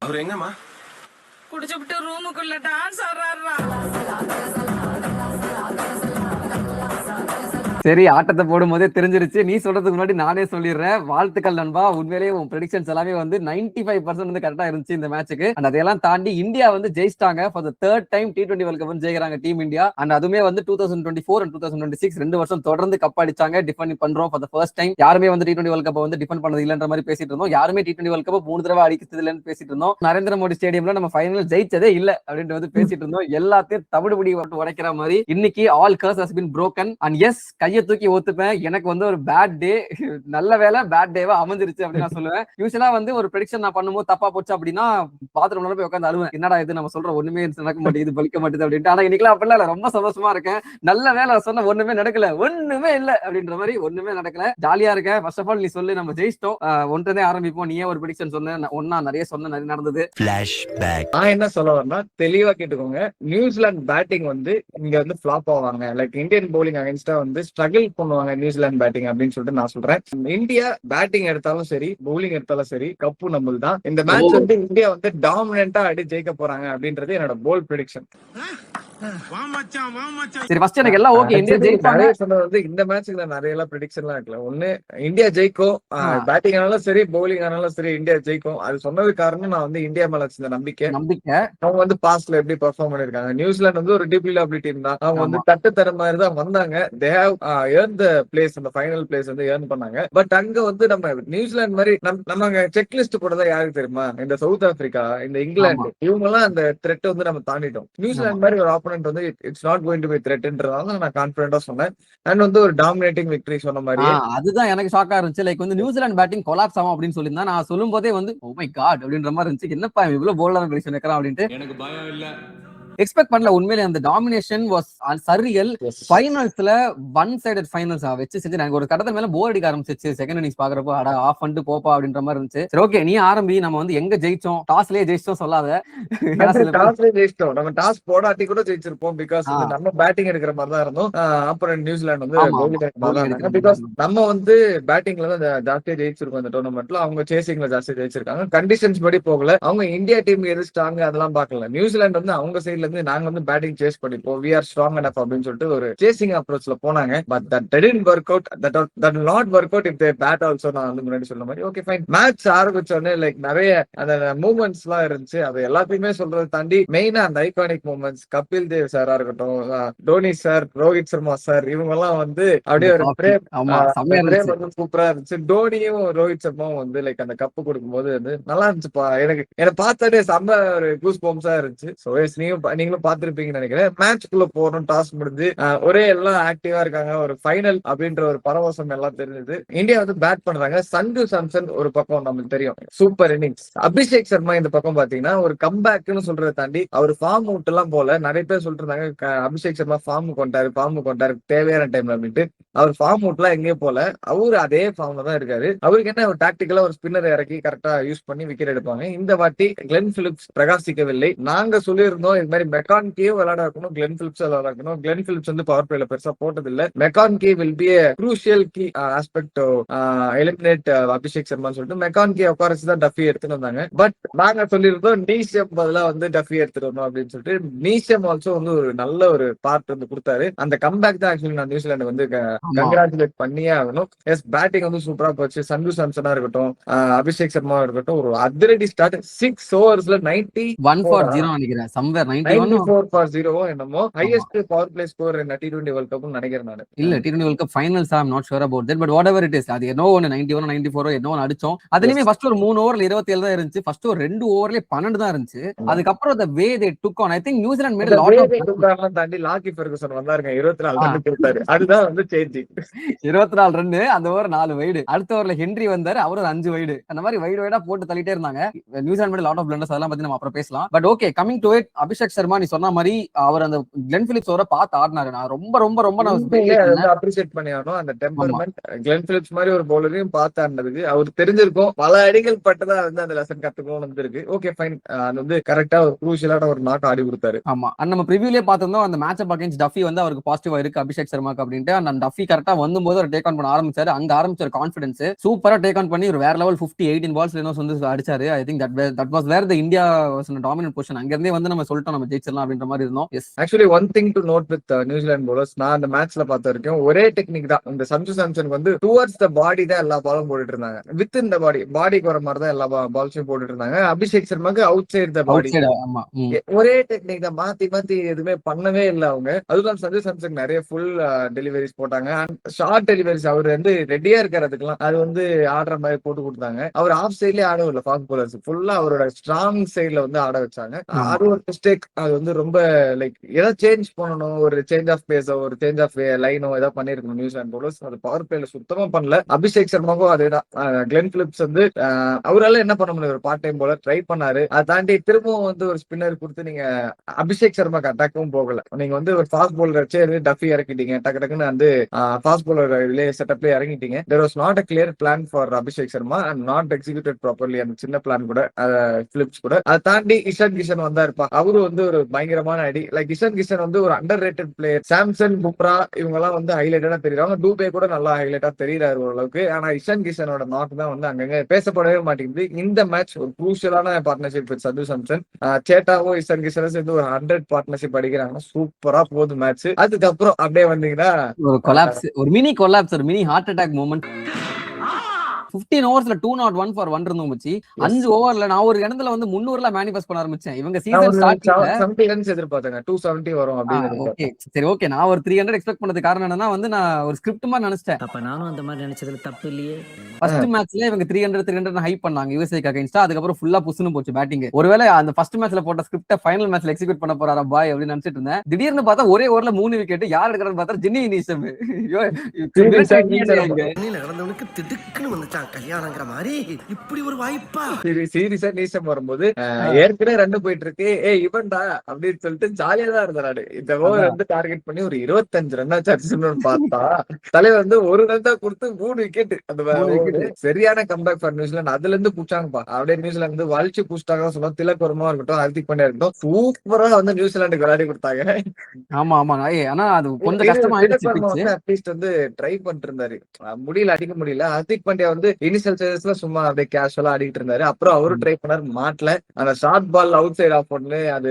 அவர் எங்கம்மா? குடிச்சுட்டு ரூமுக்குள்ள டான்ஸ் ஆடுறாருடா. சரி, ஆட்டத்தை போடும் போதே தெரிஞ்சிருச்சு. நீ சொல்றதுக்கு முன்னாடி நானே சொல்லிடுறேன். வாழ்த்துக்கள் நண்பா. உண்மையிலேயே உன் ப்ரெடிக்ஷன்ஸ் எல்லாமே வந்து 95% வந்து கரெக்டா இருந்துச்சு இந்த மேட்சுக்கு. அண்ட் அதையெல்லாம் தாண்டி இந்தியா வந்து ஜெயிச்சிட்டாங்க. For the third time T20 world cup ஜெயிக்கிறாங்க டீம் இந்தியா. அண்ட் அதுமே வந்து 2024 அண்ட் 2026 2 வருஷம் தொடர்ந்து கப் அடிச்சாங்க. டிஃபெண்ட் பண்றோம் ஃபார் த ஃபர்ஸ்ட் டைம். யாருமே வந்து T20 வேர்ல்ட் கப் வந்து டிஃபெண்ட் பண்ணது இல்லன்ற மாதிரி பேசிட்டு இருந்தோம். யாருமே T20 வேர்ல்ட் கப் 3 தடவை அடிக்கிறது இல்லன்னு பேசிட்டு இருந்தோம். நரேந்திர மோடி ஸ்டேடியம்ல நம்ம ஃபைனல் ஜெயிச்சதே இல்ல அப்படின்ட்டு வந்து பேசிட்டு இருந்தோம். எல்லாத்தையும் தவிடுபடி உடைக்கிற மாதிரி இன்னைக்கு all curse has been broken. And yes, கையை தூக்கி ஒத்துப்பேன். எனக்கு வந்து ஒரு பேட் டே, நல்ல வேலை பேட் டேவா அமைஞ்சிருச்சு அப்படின்னு நான் சொல்லுவேன். யூசுவலா வந்து ஒரு ப்ரெடிக்ஷன் நான் பண்ணும்போது தப்பா போச்சு அப்படின்னா பாத்ரூம்ல போய் உட்காந்து அழுவேன். என்னடா இது நம்ம சொல்ற ஒண்ணுமே நடக்க மாட்டேங்குது, பலிக்க மாட்டேது அப்படின்ட்டு. ஆனா இன்னைக்கு அப்படிலாம் இல்ல, ரொம்ப சந்தோஷமா இருக்கேன். நல்ல வேலை சொன்ன ஒண்ணுமே நடக்கல, ஒண்ணுமே இல்ல அப்படின்ற மாதிரி ஒண்ணுமே நடக்கல. ஜாலியா இருக்கேன். ஃபர்ஸ்ட் ஆஃப் ஆல் நீ சொல்லு, நம்ம ஜெயிச்சிட்டோம், ஒன்றதே ஆரம்பிப்போம். நீயே ஒரு ப்ரெடிக்ஷன் சொன்ன, ஒன்னா நிறைய சொன்ன, நிறைய நடந்தது. நான் என்ன சொல்ல வரேன்னா தெளிவா கேட்டுக்கோங்க. நியூசிலாந்து பேட்டிங் வந்து இங்க வந்து ஃபிளாப் ஆவாங்க. லைக் இந்தியன் பவுலிங் அகைன்ஸ்டா வந்து ஸ்ட்ரகிள் பண்ணுவாங்க நியூசிலாந்து பேட்டிங் அப்படின்னு சொல்லிட்டு நான் சொல்றேன். இந்தியா பேட்டிங் எடுத்தாலும் சரி, பவுலிங் எடுத்தாலும் சரி, கப்பு நம்மளுக்கு தான். இந்த மேட்ச் வந்து இந்தியா வந்து டாமினன்ட்டா அடி ஜெயிக்க போறாங்க அப்படின்றது என்னோட போல்ட் ப்ரெடிக்ஷன். சரி, ஃபர்ஸ்ட் எனக்கு எல்லாம் ஓகே, இந்தியா ஜெயிப்பாங்க சொன்னது வந்து இந்த மேட்ச்க்கு நான் நிறைய எல்லாம் ப்ரெடிக்ஷன் எல்லாம் இருக்கல. ஒண்ணு இந்தியா ஜெயிக்கும், பேட்டிங் ஆனாலும் சரி பவுலிங் ஆனாலும் சரி இந்தியா ஜெயிக்கும். அது சொன்னது காரணம் நான் வந்து இந்தியா மேல வச்சிருந்த நம்பிக்கை. அவங்க வந்து பாஸ்ட்ல எப்படி பெர்ஃபார்ம் பண்ணிருக்காங்க. நியூசிலாந்து வந்து ஒரு டீப்லி லாப்லி டீம் தான். அவங்க வந்து தட்டு தர மாதிரி தான் வந்தாங்க. They have earn the place, அந்த ஃபைனல் பிளேஸ் வந்து ஏர்ன் பண்ணாங்க. பட் அங்க வந்து நம்ம நியூசிலாந்து மாதிரி நம்ம செக் லிஸ்ட் போட்டதா யாருக்கு தெரியுமா? இந்த சவுத் ஆப்பிரிக்கா, இந்த இங்கிலாந்து, இவங்க எல்லாம் அந்த த்ரெட் வந்து நம்ம தாண்டிட்டோம். நியூசிலாந்து மாதிரி ஒரு ஆப்போனன்ட் வந்து it's not going to be த்ரெட்ன்றதால நான் கான்ஃபிடென்ட்டா சொன்னேன். அண்ட் வந்து ஒரு டாமினேட்டிங் விக்டரி சொன்ன மாதிரி. அதுதான் எனக்கு ஷாக்கா இருந்துச்சு. லைக் வந்து நியூசிலாந்து பேட்டிங் கொலாப்ஸ் ஆகும் அப்படின்னு சொல்லியிருந்தா, நான் சொல்லும் போதே வந்து ஓ மை காட் அப்படின்ற மாதிரி இருந்துச்சு. என்னப்பா இவ்வளவு போல்டான ப்ரெடிக்ஷன் வைக்கிறான் அப்படின்ட்டு எனக்கு பயம் இல்ல, எக்ஸ்பெக்ட் பண்ணல. உண்மையிலே அந்த டாமினேஷன் வாஸ் சரியல். ஃபைனல்ஸ்ல ஒன் சைடட் ஃபைனல்ஸ் வச்சு செஞ்சு எனக்கு ஒரு கட்டத்துல மேல போர் அடிக்க ஆரம்பிச்சிச்சு. செகண்ட் இன்னிங்ஸ் பாக்குறப்போ அட ஆஃப் பண்ணிட்டு போப்பா அப்படின்ற மாதிரி இருந்துச்சு. சரி ஓகே, நீ ஆரம்பி. நம்ம வந்து எங்க ஜெயிச்சோம், டாஸ்லயே ஜெயிச்சோம் சொல்லாத. டாஸ்லயே ஜெயிச்சிட்டோம். நம்ம டாஸ் போடாட்டி கூட ஜெயிச்சிருப்போம். பிகாஸ் நம்ம பேட்டிங் எடுக்கிற மாதிரி தான் இருந்தோம். அப்புறம் நியூசிலாந்து வந்து பவுலிங் எடுக்கிற மாதிரி தான் இருந்தாங்க. பிகாஸ் நம்ம வந்து பேட்டிங்ல தான் ஜாஸ்தியா ஜெயிச்சிருக்கோம் இந்த டோர்னமெண்ட்ல. அவங்க சேசிங்ல ஜாஸ்தியா ஜெயிச்சிருக்காங்க. கண்டிஷன்ஸ் படி போகல. அவங்க இந்தியா டீம் எது ஸ்ட்ராங் அதெல்லாம் பாக்கல. நியூசிலாந்து வந்து அவங்க சைட்ல நாங்க வந்து பேட்டிங் சேஸ் பண்ணிப்போம், we are strong enough அப்படின்னு சொல்லிட்டு ஒரு சேசிங் அப்ரோச்ல போனாங்க. But that didn't work out, that will not work out if they bat also. நான் வந்து முன்னாடி சொன்ன மாதிரி ஓகே ஃபைன். மேட்ச் ஆரம்பிச்சோடனே லைக் நிறைய அந்த மூவ்மெண்ட்ஸ் எல்லாம் இருந்துச்சு. அது எல்லாத்தையுமே சொல்றதை தாண்டி மெயினா அந்த ஐகானிக் மூவ்மெண்ட்ஸ், கபில் தேவ் சாரா இருக்கட்டும், தோனி சார், ரோஹித் சர்மா சார், இவங்க எல்லாம் வந்து அப்படியே ஒரு பிரேம் வந்து சூப்பரா இருந்துச்சு. தோனியும் ரோஹித் சர்மாவும் வந்து லைக் அந்த கப்பு கொடுக்கும்போது வந்து நல்லா இருந்துச்சுப்பா. எனக்கு பார்த்தாலே செம்ம ஒரு கூஸ் பம்ப்ஸா இருந்துச்சு. சோ நீங்களும் பாத்துருப்பீங்கன்னு நினைக்கிறேன். மேட்ச்க்குள்ள போறோம், டாஸ் முடிஞ்சு ஒரே எல்லாம் ஆக்டிவா இருக்காங்க. ஒரு ஃபைனல் அப்படின்ற ஒரு பரவசம் எல்லாம் தெரிஞ்சது. இந்தியா வந்து பேட் பண்றாங்க. சஞ்சு சாம்சன் ஒரு பக்கம் நமக்கு தெரியும் சூப்பர் இன்னிங்ஸ். அபிஷேக் சர்மா இந்த பக்கம் பாத்தீங்கன்னா ஒரு கம்பேக்னு சொல்றதை தாண்டி அவர் ஃபார்ம் அவுட் எல்லாம் போல. நிறைய பேர் சொல்லிட்டு இருந்தாங்க அபிஷேக் சர்மா ஃபார்ம் கொண்டாரு தேவையான டைம்ல அப்படின்ட்டு. அவர் ஃபார்ம் அவுட்லாம் எங்கேயும் போல. அவரு அதே ஃபார்ம்ல தான் இருக்காரு. அவருக்கு என்ன ஒரு டாக்டிக்கலா ஒரு ஸ்பின்னர் இறக்கி கரெக்டா யூஸ் பண்ணி விக்கெட் எடுப்பாங்க. இந்த வாட்டி கிளென் பிலிப்ஸ் பிரகாசிக்கவில்லை. நாங்க சொல்லியிருந்தோம் இது மாதிரி மெக்கான்கே விளையாட இருக்கணும், கிளென் பிலிப்ஸ் விளையாட இருக்கணும். கிளென் பிலிப்ஸ் வந்து பவர் பிளேல பெருசா போட்டது இல்ல. McConchie will be a crucial key aspect to eliminate Abhishek சர்மான்னு சொல்லிட்டு மெக்கான்கே உட்கார வச்சு தான் டஃபி எடுத்துட்டு வந்தாங்க. பட் நாங்க சொல்லியிருந்தோம் நீஷம் பதிலா வந்து டஃபி எடுத்துட்டு வந்தோம் அப்படின்னு சொல்லிட்டு. நீஷம் ஆல்சோ வந்து ஒரு நல்ல ஒரு பார்ட் வந்து கொடுத்தாரு. அந்த கம்பேக் தான் ஆக்சுவலி நான் நியூசிலாந்து வந்து கங்க்ராச்சுலேட் பண்ணியே ஆகணும். எஸ், பேட்டிங் வந்து சூப்பரா போச்சு. சஞ்சு சாம்சனா இருக்கட்டும், அபிஷேக் சர்மா இருக்கட்டும், ஒரு அதிரடி ஸ்டார்ட். 6 ஓவர்ஸ்ல 91 for 0 நினைக்கிறேன். சம்வேர் 94 for 0 என்னமோ highest power play score in T20 world cup நினைக்கிறேன் நான். இல்ல T20 world cup finals I am not sure about that, but whatever it is, அது என்னோ ஒன்னு 91 94 என்னோ ஒன்னு அடிச்சோம். அதுலயுமே ஃபர்ஸ்ட் ஒரு 3 ஓவர்ல 27 தான் இருந்துச்சு. ஃபர்ஸ்ட் ஒரு 2 ஓவர்ல 12 தான் இருந்துச்சு. அதுக்கு அப்புறம் the way they took on, I think New Zealand made a lot of தாண்டி லாக்கி ஃபெர்குசன் வந்தாருங்க. 24 ரன் கொடுத்தாரு. அதுதான் வந்து சேஞ்சிங். 24 ரன், அந்த ஓவர் 4 வைடு. அடுத்த ஓவர்ல ஹென்றி வந்தாரு, அவரு 5 வைடு. அந்த மாதிரி வைடு வைடா போட்டு தள்ளிட்டே இருந்தாங்க. New Zealand made lot of blunders, அதெல்லாம் பத்தி நம்ம அப்புறம் பேசலாம். But okay, coming to it, Abhishek Sharma Sharma நீ சொன்ன மாதிரி அவர் அந்த கிளென் பிலிப்ஸ் ஓவரை பார்த்து ஆடினாரு. நான் ரொம்ப ரொம்ப ரொம்ப அப்ரிஷியேட் பண்ணி ஆகணும் அந்த டெம்பர்மெண்ட். கிளென் பிலிப்ஸ் மாதிரி ஒரு பவுலரையும் பார்த்து ஆடினதுக்கு அவர் தெரிஞ்சிருக்கும். பல அடிகள் பட்டதா வந்து அந்த லெசன் கத்துக்கணும்னு இருக்கு. ஓகே ஃபைன், அது வந்து கரெக்டா ஒரு குரூஷியலான ஒரு நாட் ஆடி கொடுத்தாரு. ஆமா, நம்ம ப்ரிவியூலே பார்த்திருந்தோம் அந்த மேட்ச் அகைன்ஸ்ட் டஃபி வந்து அவருக்கு பாசிட்டிவா இருக்கு அபிஷேக் சர்மாக்கு அப்படின்ட்டு. அந்த டஃபி கரெக்டா வந்தும்போது அவர் டேக் ஆன் பண்ண ஆரம்பிச்சாரு. அங்க ஆரம்பிச்ச கான்ஃபிடன்ஸ் சூப்பரா டேக் ஆன் பண்ணி ஒரு வேற லெவல் 50 18 பால்ஸ் வந்து அடிச்சாரு. I think that was where the India was in dominant position. அங்க இருந்தே வந்து நம்ம சொல்லிட்டோம் நம்ம ஜெயிச்சிடலாம் அப்படின்ற மாதிரி இருந்தோம். Yes, actually one thing to note with New Zealand bowlers, நான் அந்த மேட்ச்ல பார்த்த வரைக்கும் ஒரே டெக்னிக் தான். இந்த சஞ்சு சாம்சனுக்கு வந்து டுவர்ட்ஸ் த பாடி தான் எல்லா பாலும் போட்டுட்டு இருந்தாங்க. வித் இன் த பாடிக்கு வர மாதிரி தான் எல்லா பால்ஸையும் போட்டுட்டு இருந்தாங்க. அபிஷேக் சர்மாக்கு அவுட் சைடு த பாடி ஒரே டெக்னிக் தான். மாத்தி மாத்தி எதுவுமே பண்ணவே இல்லை அவங்க. அதுதான் சஞ்சு சாம்சன் நிறைய ஃபுல் டெலிவரிஸ் போட்டாங்க. ஷார்ட் டெலிவரிஸ் அவர் வந்து ரெடியா இருக்கிறதுக்கெல்லாம் அது வந்து ஆடுற மாதிரி போட்டு கொடுத்தாங்க. அவர் ஆஃப் சைட்லயே ஆடவும் இல்லை. ஃபாஸ்ட் பவுலர்ஸ் ஃபுல்லா அவரோட ஸ்ட்ராங் சைட்ல வந்து ஆட வச்சாங்க. அது ஒரு மிஸ்டேக். அது வந்து ரொம்ப லைக் ஏதாவது சேஞ்ச் பண்ணணும், ஒரு சேஞ்ச் ஆஃப் பேஸோ ஒரு சேஞ்ச் ஆஃப் லைனோ ஏதாவது பண்ணிருக்கணும் நியூசிலாந்து பவுலர்ஸ். அது பவர் பிளேல சுத்தமா பண்ணல. அபிஷேக் சர்மாவும் அதேதான். கிளென் பிலிப்ஸ் வந்து அவரால் என்ன பண்ண முடியும், ஒரு பார்ட் டைம் போல ட்ரை பண்ணாரு. அதை தாண்டி திரும்பவும் வந்து ஒரு ஸ்பின்னர் கொடுத்து நீங்க அபிஷேக் சர்மாக்கு அட்டாக்கும் போகல. நீங்க வந்து ஒரு ஃபாஸ்ட் பவுலர் வச்சு டஃபி இறக்கிட்டீங்க. டக்கு டக்குன்னு வந்து ஃபாஸ்ட் பவுலர் செட்டப்ல இறங்கிட்டீங்க. There was not a clear plan for Abhishek Sharma and not executed properly. அந்த சின்ன பிளான் கூட பிலிப்ஸ் கூட. அதை தாண்டி இஷான் கிஷன் வந்தா இருப்பா. அவரு வந்து ஒரு பயங்கரமான அடி. லைக் இஷான் கிஷன் வந்து ஒரு under rated player. Samson, Bumrah இவங்க எல்லாம் வந்து ஹைலைட்டடா தெரியுறாங்க. டூபே கூட நல்லா ஹைலைட்டா தெரியுறாரு ஓரளவுக்கு. ஆனா இஷான் கிஷனோட நாட் தான் வந்து அங்கங்க பேசப்படவே மாட்டேங்குது. இந்த மேட்ச் ஒரு குரூஷியலான பார்ட்னர்ஷிப் வித் சஞ்சு சாம்சன். சேட்டாவோ இஷான் கிஷனும் சேர்ந்து ஒரு 100 பார்ட்னர்ஷிப் அடிக்கிறாங்க. சூப்பரா போகுது மேட்ச். அதுக்கப்புறம் அப்படியே வந்தீங்கன்னா ஒரு கொலாப்ஸ், ஒரு மினி கொலாப்ஸ், ஒரு மினி ஹார்ட் அட்டாக் மூமெண்ட். 15 ஓவர்ஸ்ல 201 ஃபார் 1 இருந்தோம் மச்சி. 5 ஓவர்ல நான் ஒரு இடத்துல வந்து 300ல மேனிஃபெஸ்ட் பண்ண ஆரம்பிச்சேன். இவங்க சீசன் ஸ்டார்டிங்ல 70 ரன்ஸ் எதிர்பார்த்தாங்க. 270 வரும் அப்படின்னு. ஓகே சரி, ஓகே. நான் ஒரு 300 எக்ஸ்பெக்ட் பண்ணது காரணம் என்னன்னா வந்து நான் ஒரு ஸ்கிரிப்ட் மாதிரி நினைச்சிட்டேன். அப்ப நானும் அந்த மாதிரி நினைச்சதுல தப்பு இல்லையே. ஃபர்ஸ்ட் மேட்ச்ல இவங்க 300 ஹைப் பண்ணாங்க யுஎஸ்ஏக்கு அகைன்ஸ்டா. அதுக்கப்புறம் ஃபுல்லா புஷ்னு போச்சு பேட்டிங். ஒருவேளை அந்த ஃபர்ஸ்ட் மேட்ச்ல போட்ட ஸ்கிரிப்ட ஃபைனல் மேட்ச்ல எக்ஸிக்யூட் பண்ண போறாரா பாய் அப்படின்னு நினைச்சிட்டு இருந்தேன். திடீர்னு பார்த்தா ஒரே ஓவர்ல 3 விக்கெட். யார் எடுக்கிறான்னு பார்த்தா ஜின்னி நீசம். நடந்தவனுக்கு திடுக்குன்னு வந்துச்சான் கல்யாணங்கிற மாதிரி. இப்படி ஒரு வாய்ப்பா சீரியஸா நீசம் வரும்போது ஏற்கனவே ரன் போயிட்டு இருக்கு. இவன்டா அப்படின்னு சொல்லிட்டு ஜாலியா தான் இருந்தாரு. இந்த ஓவர் வந்து டார்கெட் பண்ணி ஒரு 25 ரன் ஆச்சு பார்த்தா தலைவர் வந்து ஒரு ரன் தான் கொடுத்து 3 விக்கெட். அந்த சரியான கம்பேக் ஃபார் நியூசிலாந்து. அதுல இருந்து புடிச்சாங்கப்பா. அப்படியே நியூசிலாந்து வந்து வலிச்சு புடிச்சிட்டாங்க சொல்ல. திலக் வர்மா இருக்கட்டும், ஹர்திக் பாண்டியா இருக்கட்டும், சூப்பரா வந்து நியூசிலாந்துக்கு விளையாடி கொடுத்தாங்க. ஆமா ஆமா, ஆனா அது கொஞ்சம் கஷ்டமா ஆயிடுச்சு. அட்லீஸ்ட் வந்து ட்ரை பண்ணிட்டு இருந்தாரு. முடியல, அடிக்க முடியல. ஹர்திக் பாண்டியா வந்து இனிஷியல் ஸ்டேஜஸ்ல சும்மா அப்படியே கேஷுவலா ஆடிட்டு இருந்தாரு. அப்புறம் அவரும் ட்ரை பண்ணாரு, மாட்டல. அந்த short ball outside off பண்ணு. அது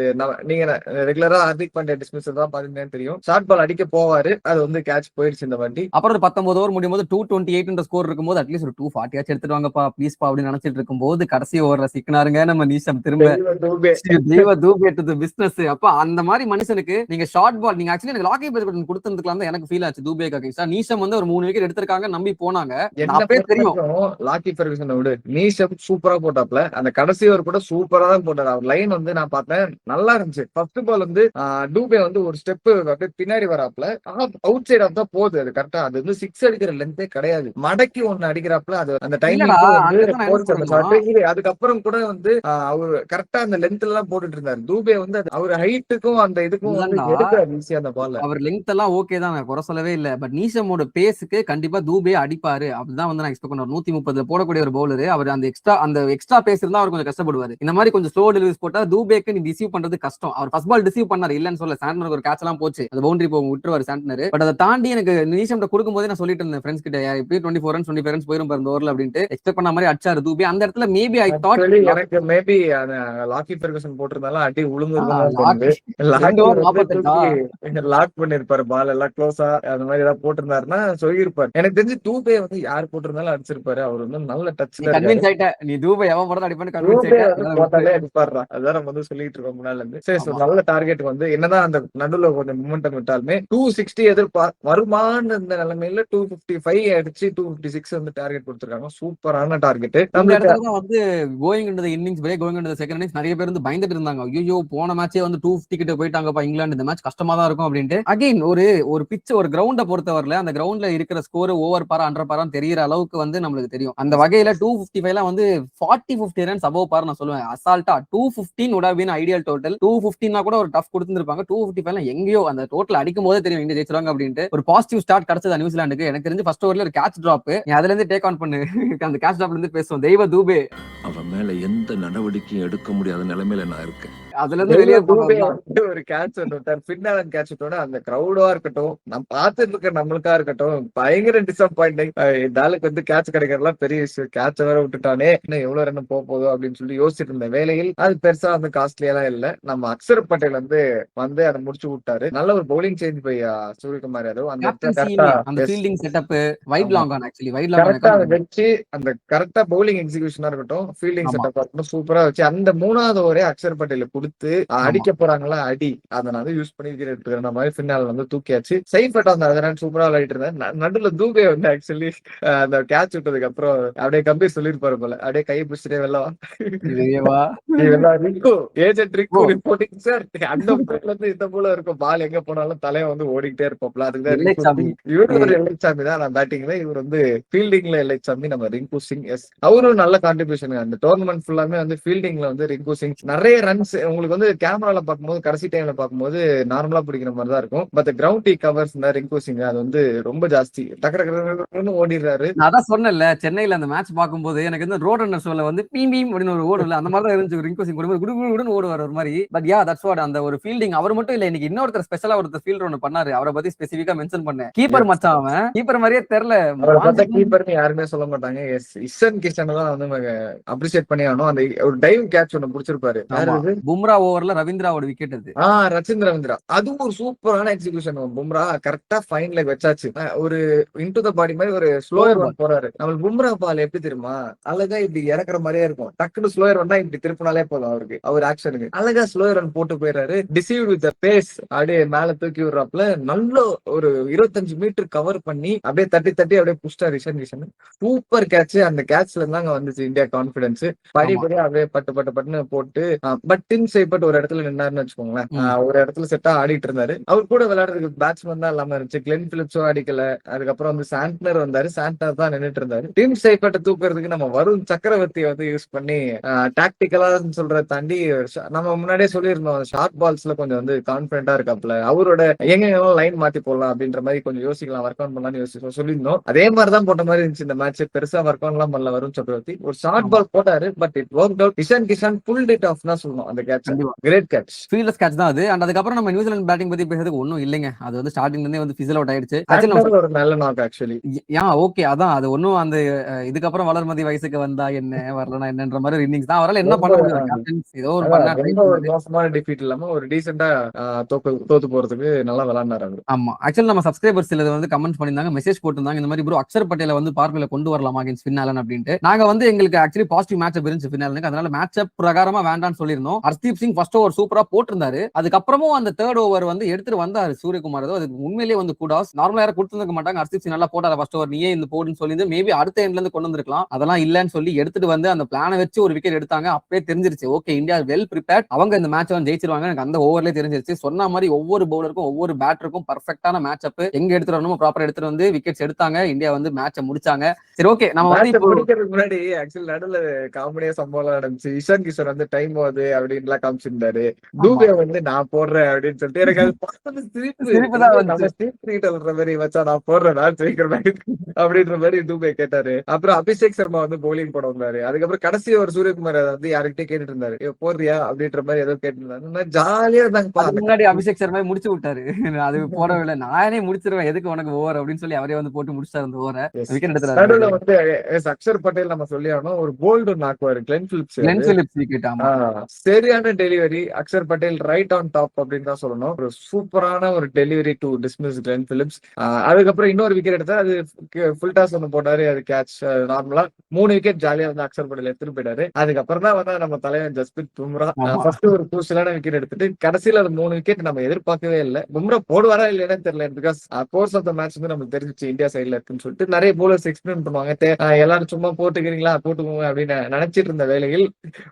நீங்க ரெகுலரா ஹர்திக் பாண்டியா டிஸ்மிஸ் தான் பாத்தீங்கன்னா தெரியும். ஷார்ட் பால் அடிக்க போவாரு, அது வந்து கேட்ச் போயிடுச்சு இந்த வண்டி. அப்புறம் 19 ஓவர் முடியும் போது 228 ஸ்கோர் இருக்கும்போது அட்லீஸ்ட் ஒரு 240 ஆச்சு எடுத்துட்டு வாங்கப்பா ப்ளீஸ் பா அப்படின்னு நினைச்சிட்டு இருக்கும்போது கடைசி ஓவர்ல சிக்கினாருங்க நம்ம நீசம். திரும்ப பிசினஸ். அப்ப அந்த மாதிரி மனுஷனுக்கு நீங்க ஷார்ட் பால் நீங்க ஆக்சுவலி எனக்கு லாக்கி பேஸ் கொடுத்துருக்கலாம் தான் எனக்கு ஃபீல் ஆச்சு. தூபே அகைன்ஸ்டா நீசம் வந்து ஒரு 3 விக்கெட் எடுத்திருக்காங்க, நம்பி போனாங்க. தெரியும் லாக்கி ஃபெர்குசனை விட நீசம் சூப்பரா போட்டாப்ல. அந்த கடைசி ஓவர் கூட சூப்பரா தான் போட்டாரு. அவர் லைன் வந்து நான் பார்த்தேன் நல்லா இருந்துச்சு. ஃபர்ஸ்ட் பால் வந்து டூபே வந்து ஒரு ஸ்டெப் அப்படியே பின்னாடி வராப்ல அவுட் சைட் ஆஃப் தான் போகுது. அது கரெக்டா அது வந்து 6 அடிக்கிற லென்த்தே கிடையாது. மடக்கி ஒன்னு அடிக்கிறாப்ல. அது அந்த டைமிங் அதுக்கப்புறம் கூட வந்து அவர் கரெக்டா அந்த லென்த்ல எல்லாம் போட்டுட்டு இருந்தாரு. தூபே வந்து அவர் ஹைட்டுக்கும் அந்த இதுக்கும் ஈஸியா அந்த பால். அவர் லென்த் எல்லாம் ஓகே தான், குறை சொல்லவே இல்ல. பட் நீசமோட பேஸுக்கு கண்டிப்பா தூபே அடிப்பாரு அப்படிதான் வந்து நான் எக்ஸ்பெக்ட் பண்ணுவேன். 130 போடக்கூடிய ஒரு பவுலர். அவர் அந்த எக்ஸ்ட்ரா பேஸ் இருந்தா அவர் கொஞ்சம் கஷ்டப்படுவாரு. இந்த மாதிரி கொஞ்சம் ஸ்லோ டெலிவரிஸ் போட்டா தூபேக்கு நீ டிசீவ் பண்றது கஷ்டம். அவர் ஃபர்ஸ்ட் பால் டிசீவ் பண்ணாரு, இல்லன்னு சொல்ல. சாண்டனருக்கு ஒரு கேட்ச் எல்லாம் போச்சு, அந்த பவுண்டரி போக விட்டுருவாரு சாண்டனர். பட் அதை தாண்டி எனக்கு நீசம் கொடுக்கும் போதே நான் சொல்லிட்டு இருந்தேன் ஃப்ரெண்ட்ஸ் கிட்ட, இப்படி 24 ரன்ஸ் 25 ரன்ஸ் போயிரும் பாரு ஓவர்ல அப்படின்ட்டு எக்ஸ்பெக்ட் பண்ண மாதிரி அடிச்சாரு தூபே. அந்த இடத்துல மேபி ஐ தாட் எனக்கு மேபி லாக்கி ஃபெர்குசன் போட்டிருந்தாலும் அடி உளுந்துருக்கும். லாக் பண்ணிருப்பாரு பால் எல்லாம் க்ளோஸா அந்த மாதிரி ஏதாவது போட்டிருந்தாருன்னா சொல்லியிருப்பாரு. எனக்கு தெரிஞ்சு தூபே வந்து யார் போட்டிருந்தாலும் அடிச்சிருப்பாரு. அவர் வந்து நல்ல டச்ல கன்வின்ஸ் ஆயிட்ட. நீ தூபே எவன் போறத அடிப்பான்னு கன்வின்ஸ் ஆயிட்டாரு. அதான் நம்ம வந்து சொல்லிட்டு இருக்கோம் முன்னால இருந்து. சரி, நல்ல டார்கெட் வந்து என்னதான் அந்த நடுவுல கொஞ்சம் மூமெண்டம் விட்டாலுமே 260 வருமானு இந்த நிலைமையில 255 அடிச்சு 256 வந்து டார்கெட் கொடுத்திருக்காங்க. சூப்பரான டார்கெட். வந்து going into the innings break, going into the second innings நிறைய பேர் வந்து பயந்துட்டு இருந்தாங்க. ஐயோ போன மேட்சே வந்து 250 கிட்ட போயிட்டாங்கப்பா இங்கிலாந்து, இந்த மேட்ச் கஷ்டமா தான் இருக்கும் அப்படின்ட்டு. அகைன் ஒரு பிட்ச் ஒரு கிரவுண்ட பொறுத்தவரையில அந்த கிரவுண்ட்ல இருக்கிற ஸ்கோர் ஓவர் பாரா 100 பாரான்னு தெரியற அளவுக்கு வந்து நம்ம நம்மளுக்கு தெரியும். அந்த வகையில 255 வந்து 40-50 ரன்ஸ் அபவ் பார் நான் சொல்லுவேன். அசால்ட்டா 215 would have been ideal total. 215 கூட ஒரு டஃப் கொடுத்துருப்பாங்க. 255 எங்கேயோ அந்த டோட்டல் அடிக்கும் போதே தெரியும் இந்தியா ஜெயிச்சிருவாங்க அப்படின்ட்டு. ஒரு பாசிட்டிவ் ஸ்டார்ட் கிடைச்சது நியூசிலாந்துக்கு. எனக்கு தெரிஞ்சு ஃபர்ஸ்ட் ஓவர்ல ஒரு கேட்ச் டிராப், அதுல இருந்து டேக் ஆன் பண்ணு, அந்த கேட்ச் டிராப்ல இருந்து பேசுவோம். தெய்வ தூபே அவன் மேல எந்த நடவடிக்கையும் எடுக்க முடியாத நிலைமையில நான் இருக்கேன். அதுல இருந்து வெளியே ஒரு கேட்ச் விட்டார். பின்னால கேட்ச் விட்டோட அந்த கிரௌடா இருக்கட்டும், நம்ம பார்த்துட்டு இருக்க நம்மளுக்கா இருக்கட்டும், பயங்கர டிசப்பாயிண்டிங். இந்த ஆளுக்கு வந்து கேட்ச் கிடைக்கிறதுலாம் பெரிய விஷயம். கேட்ச் வேற விட்டுட்டானே, இன்னும் எவ்வளவு ரன் போகுதோ அப்படின்னு சொல்லி யோசிச்சுட்டு இருந்த வேலையில் அது பெருசா வந்து காஸ்ட்லியெல்லாம் இல்ல. நம்ம அக்ஷர் பட்டேல் வந்து அதை முடிச்சு விட்டாரு. நல்ல ஒரு bowling change by Suryakumar Yadav. அந்த fielding setup wide long on actually wide long கரெக்டா வச்சு அந்த கரெக்டா பவுலிங் எக்ஸிகியூஷனா இருக்கட்டும், ஃபீல்டிங் செட்டப் இருக்கட்டும், சூப்பரா வச்சு அந்த 3வது ஓவரே அக்ஷர் பட்டேல் கொடுத்து அடிக்க போறாங்களா அடி, அதை நான் யூஸ் பண்ணி எடுத்துக்கிற மாதிரி பின்னால் வந்து தூக்கியாச்சு. சைஃபட் அந்த ரன் சூப்பரா விளையாட்டு இருந்தேன். நடுல தூபே வந்து ஆக்சுவலி அந்த கேட்ச் விட்டதுக்கு அப்புறம் அப்படியே கம்பீர் சொல்லிருப்பாரு போல, அப்படியே கையை பிடிச்சிட்டே வெள்ளவா ஏஜென்ட் ரிக்கு ரிப்போர்ட்டிங் சார். அந்த இருந்து இந்த போல இருக்கும், பால் எங்க போனாலும் தலையை வந்து ஓடிக்கிட்டே இருப்போம்ல. அதுக்குதான் இவரு ஒரு எல்லைச்சாமி தான். நான் பேட்டிங்ல, இவர் வந்து ஃபீல்டிங்ல எல்லைச்சாமி நம்ம ரிங்கு சிங். எஸ், அவரும் நல்ல கான்ட்ரிபியூஷன். அந்த டோர்னமெண்ட் ஃபுல்லாமே வந்து ஃபீல்டிங்ல வந்து ரிங்கு சிங் நிறைய ரன்ஸ். உங்களுக்கு வந்து கேமரால பார்க்கும்போது கடைசி டைம்ல பார்க்கும்போது நார்மலா பிடிக்கிற மாதிரி தான் இருக்கும். பட் கிரவுண்ட் டீ கவர்ஸ் இந்த ரிங்கு சிங் அது வந்து ரொம்ப ஜாஸ்தி. டக்கு ஓடிடுறாரு. நான் அதான் சொன்னேன்ல, சென்னையில அந்த மேட்ச் பார்க்கும்போது எனக்கு வந்து ரோட் ரன்னர் ஷோல வந்து பீம் பீம் அப்படின்னு ஒரு ஓடுல அந்த மாதிரி தான் இருந்துச்சு. ரிங்கு சிங் குடுகுடுன்னு ஓடுவார் ஒரு மாதிரி. பட் யா தட்ஸ் வாட், அந்த ஒரு ஃபீல்டிங் அவர் மட்டும் இல்ல. இன்னைக்கு இன்னொருத்தர் ஸ்பெஷலா ஒருத்தர் ஃபீல்டர் ஒன்னு பண்ணாரு. அவரை பத்தி ஸ்பெசிபிக்கா மென்ஷன் பண்ணேன். கீப்பர் மச்சான், அவன் கீப்பர் மாதிரியே தெரியல. கீப்பர்னு யாருமே சொல்ல மாட்டாங்க. எஸ், இஷான் கிஷன் தான் வந்து அப்ரிஷியேட் பண்ணி ஆகணும். அந்த ஒரு டைவ் கேட்ச் ஒன்னு பிடிச்சிருப்பாரு. பும்ரா ஓவர்ல ரவீந்திராவோட விக்கெட் அது. ரவீந்திரா அதுவும் ஒரு சூப்பரான எக்ஸிகியூஷன். பும்ரா கரெக்டா ஃபைன் லெக் வச்சாச்சு. ஒரு இன்டு த பாடி மாதிரி ஒரு ஸ்லோயர் ரன் போறாரு. நம்ம பும்ரா பால் எப்படி தெரியுமா, அழகா இப்படி இறக்குற மாதிரியே இருக்கும். டக்குனு ஸ்லோயர் வந்தா இப்படி திருப்பினாலே போதும் அவருக்கு, அவர் ஆக்ஷனுக்கு அழகா ஸ்லோயர் ரன் போட்டு போயிடுறாரு. டிசீவ் வித் பேஸ் அப்படியே மேல தூக்கி விடுறாப்ல. நல்ல ஒரு 25 மீட்டர் கவர் பண்ணி அப்படியே தட்டி தட்டி அப்படியே புஷ்டார் இஷான் கிஷன். Super catch. அந்த கேட்ச்ல இருந்தாங்க வந்துச்சு இந்தியா கான்பிடன்ஸ். படிப்படியா அப்படியே பட்டுன்னு போட்டு. பட் டிம் சைபட் ஒரு இடத்துல நின்னாருன்னு வச்சுக்கோங்களேன். ஒரு இடத்துல செட்டா ஆடிட்டு இருந்தாரு. அவர் கூட விளையாடுறதுக்கு பேட்ஸ்மேன் தான் இல்லாம இருந்துச்சு. கிளென் பிலிப்ஸும் அடிக்கல. அதுக்கப்புறம் வந்து சாண்ட்னர் வந்தாரு. சாண்ட்னர் தான் நின்னுட்டு இருந்தாரு. டிம் சைபட்டை தூக்குறதுக்கு நம்ம வருண் சக்கரவர்த்தியை வந்து யூஸ் பண்ணி டாக்டிக்கலா சொல்றத தாண்டி நம்ம முன்னாடியே சொல்லியிருந்தோம், ஷார்ட் பால்ஸ்ல கொஞ்சம் வந்து கான்பிடண்டா இருக்காப்ல. அவரோட எங்க லைன் மாத்தி போடலாம் அப்படின்ற மாதிரி கொஞ்சம் யோசிக்கலாம், ஒர்க் அவுட் பண்ணலாம்னு சொல்லியிருந்தோம். அதே மாதிரிதான் போட்ட மாதிரி இருந்துச்சு இந்த மேட்ச். பெருசா ஒர்க் அவுட் எல்லாம் பண்ணல வருண் சக்கரவர்த்தி. ஒரு ஷார்ட் பால் போட்டாரு, but it work out. Ishan Kishan pulled it off தான் சொல்லணும். அந்த கேட்ச் கிரேட் கேட்ச், ஃபீல்ட்லெஸ் கேட்ச் தான் அது. அண்ட் அதுக்கப்புறம் நம்ம நியூசிலாந்து பேட்டிங் பத்தி பேசுறதுக்கு ஒண்ணும் இல்லைங்க. அது வந்து ஸ்டார்டிங்ல இருந்தே வந்து ஃபிசில் அவுட் ஆயிடுச்சு. ஒரு நல்ல நாக் ஆக்சுவலி. ஓகே, அதான் அது ஒன்னும் அந்த இதுக்கப்புறம் வளர்மதி வயசுக்கு வந்தா என்ன வரலனா என்னன்ற மாதிரி இன்னிங்ஸ் தான். அவரால் என்ன பண்ண முடியும், ஏதோ ஒரு மோசமான டிஃபீட் இல்லாம ஒரு டீசெண்டா தோத்து போறதுக்கு நல்லா விளையாண்டாரு அவரு. ஆமா, ஆக்சுவலி நம்ம சப்ஸ்கிரைபர்ஸ் சிலது வந்து கமெண்ட் பண்ணிருந்தாங்க, மெசேஜ் போட்டிருந்தாங்க, இந்த மாதிரி ப்ரோ அக்ஷர் பட்டேல வந்து பார்வையில கொண்டு வரலாமா அகைன்ஸ்ட் ஃபின்னாலன் அப்படின்ட்டு. நாங்க வந்து எங்களுக்கு ஆக்சுவலி பாசிட்டிவ் மேட்ச் இருந்துச்சு ஃபின்னாலனுக்கு, அதனால மேட்ச் அப் பிரகாரமா வேண்டாம்னு சொல்லியிருந்தோம். ஹர்ஷ்தீப் சிங் ஃபர்ஸ்ட் ஓவர் சூப்பரா போட்டிருந்தாரு. அதுக்கப்புறமும் அந்த தேர்ட் ஓவர் வந்து எடுத்துட்டு வந்தாரு சூரியகுமார். அது உண்மையிலேயே வந்து கூடாஸ். நார்மலா யாரும் கொடுத்துருக்க மாட்டாங்க. ஹர்ஷ்தீப் சிங் நல்லா போட்டாரு ஃபர்ஸ்ட் ஓவர், நீயே இந்த போடுன்னு சொல்லி மேபி அடுத்த எண்ட்ல இருந்து கொண்டு வந்திருக்கலாம். அதெல்லாம் இல்லன்னு சொல்லி எடுத்துட்டு வந்து அந்த பிளானை வச்சு ஒரு விக்கெட் எடுத்தாங்க. அப்பவே தெரிஞ்சிருச்சு ஓகே இந்தியா வெல் ப்ரிப்பேர்ட், அவங்க இந்த மேட்ச் வந்து ஜெயிச்சிருவாங்க. எனக்கு அந்த ஓவர்லயே தெரிஞ்சிருச்சு. சொன்ன மாதிரி ஒவ்வொரு பவுலருக்கும் ஒவ்வொரு பேட்டருக்கும் பர்ஃபெக்டான மேட்ச் அப் எங்க எடுத்துட்டு வரணுமோ ப்ராப்பரா எடுத்துட்டு வந்து விக்கெட்ஸ் எடுத்தாங்க. இந்தியா வந்து மேட்சை முடிச்சாங்க. சரி ஓகே, நம்ம வந்து முடிக்கிறதுக்கு முன்னாடி ஆக்சுவலி நடுவுல காமெடியா சம்பவம் நடந்துச்சு. இஷான் கிஷன் வந்து டைம் ஆகுது அப்படின்னு காமிச்சிருந்தாரு. தூபே வந்து நான் போடுறேன் அப்படின்னு சொல்லிட்டு எனக்கு அது பார்த்தது சிரிப்பு தான். நம்ம ஸ்டீட் மாதிரி வச்சா நான் போடுறேன் நான் ஜெயிக்கிற மாதிரி அப்படின்ற மாதிரி தூபே கேட்டாரு. அப்புறம் அபிஷேக் சர்மா வந்து பவுலிங் போட வந்தாரு. அதுக்கப்புறம் கடைசி ஒரு சூரியகுமார் வந்து யாருக்கிட்டே கேட்டுட்டு இருந்தாரு, போடுறியா அப்படின்ற மாதிரி ஏதோ கேட்டு இருந்தாரு. ஜாலியா இருந்தாங்க. முன்னாடி அபிஷேக் சர்மா முடிச்சு விட்டாரு. அது போடவில்லை, நானே முடிச்சிருவேன் எதுக்கு உனக்கு ஓவர் அப்படின்னு சொல்லி அவரே வந்து போட்டு முடிச்சாரு அந்த ஓவரை. விக்கெட் எடுத்தாரு. நடுவுல வந்து அக்ஷர் பட்டேல் நம்ம சொல்லி ஆகணும், ஒரு போல்டு நாக்குவாரு கிளென் பிலிப்ஸ் விக்கெட். சரியான delivery Axar Patel right on top அப்படின்னு தான் சொல்லணும். ஒரு சூப்பரான ஒரு delivery to dismiss Glenn Phillips. அதுக்கப்புறம் இன்னொரு விக்கெட் எடுத்தா அது ஃபுல் டாஸ் ஒன்று போட்டாரு, அது கேட்ச். நார்மலா 3 விக்கெட் ஜாலியா வந்து அக்ஷர் பட்டேல் எடுத்துட்டு போயிட்டாரு. அதுக்கப்புறம் தான் வந்து நம்ம தலைவன் ஜஸ்பிரித் பும்ரா ஃபர்ஸ்ட் ஒரு குரூஷியலான விக்கெட் எடுத்துட்டு கடைசியில அது 3 விக்கெட் நம்ம எதிர்பார்க்கவே இல்லை. பும்ரா போடுவாரா இல்லைன்னு தெரியல. Because course of the match வந்து நமக்கு தெரிஞ்சிச்சு இந்தியா சைட்ல இருக்குன்னு சொல்லிட்டு நிறைய போலர்ஸ் எக்ஸ்பிளைன் பண்ணுவாங்க, எல்லாரும் சும்மா போட்டுக்கிறீங்களா போட்டுக்கோங்க அப்படின்னு நினைச்சிட்டு இருந்த வேளையில்